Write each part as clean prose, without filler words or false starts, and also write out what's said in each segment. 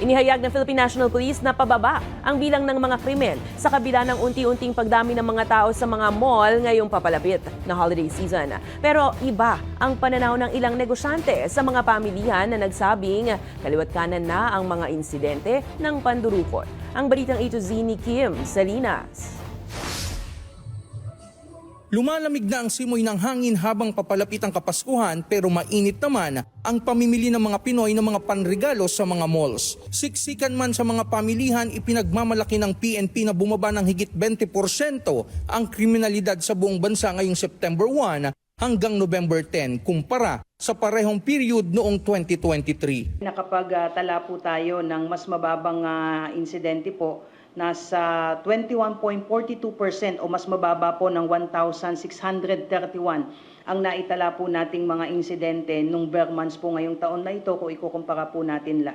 Inihayag ng Philippine National Police na pababa ang bilang ng mga krimen sa kabila ng unti-unting pagdami ng mga tao sa mga mall ngayong papalapit na holiday season. Pero iba ang pananaw ng ilang negosyante sa mga pamilihan na nagsabing kaliwat kanan na ang mga insidente ng pandurukot. Ang balitang A to Z ni Kim Salinas. Lumalamig na ang simoy ng hangin habang papalapit ang Kapaskuhan pero mainit naman ang pamimili ng mga Pinoy ng mga panregalo sa mga malls. Siksikan man sa mga pamilihan, ipinagmamalaki ng PNP na bumaba ng higit 20% ang kriminalidad sa buong bansa ngayong September 1 hanggang November 10 kumpara sa parehong period noong 2023. Nakapagtala po tayo ng mas mababang insidente po, nasa 21.42% o mas mababa po ng 1,631 ang naitala po nating mga insidente nung bare months po ngayong taon na ito kung ikukumpara po natin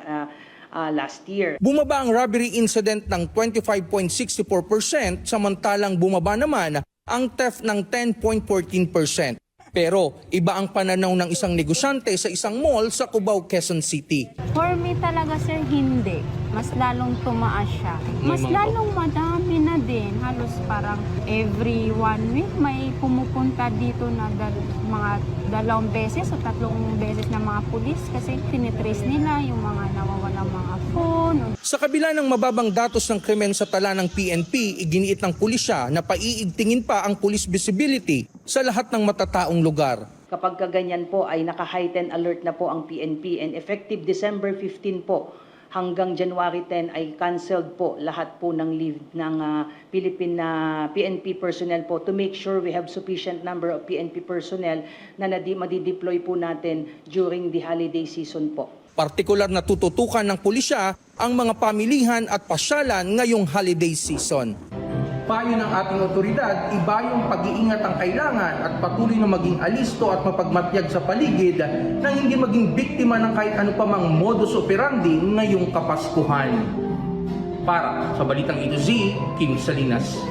last year. Bumaba ang robbery incident ng 25.64% samantalang bumaba naman ang theft ng 10.14%. Pero iba ang pananaw ng isang negosyante sa isang mall sa Cubao, Quezon City. For me talaga sir, hindi. Mas lalong tumaas siya. Mas lalong madami na din. Halos parang every 1 week may pumupunta dito na mga 2 beses o 3 beses na mga pulis kasi tinitrace nila yung mga nawawalang mga phone. Sa kabila ng mababang datos ng krimen sa tala ng PNP, iginiit ng pulisya na paiigtingin pa ang police visibility sa lahat ng matataong lugar. Kapag kaganyan po ay naka-heightened alert na po ang PNP and effective December 15 po hanggang January 10 ay canceled po lahat po ng leave ng Philippine PNP personnel po to make sure we have sufficient number of PNP personnel na madideploy po natin during the holiday season po. Partikular na tututukan ng pulisya ang mga pamilihan at pasyalan ngayong holiday season. Payo ng ating otoridad, iba yung pag-iingat ang kailangan at patuloy na maging alisto at mapagmatyag sa paligid nang hindi maging biktima ng kahit ano pa mang modus operandi ngayong Kapaskuhan. Para sa Balitang A to Z, Kim Salinas.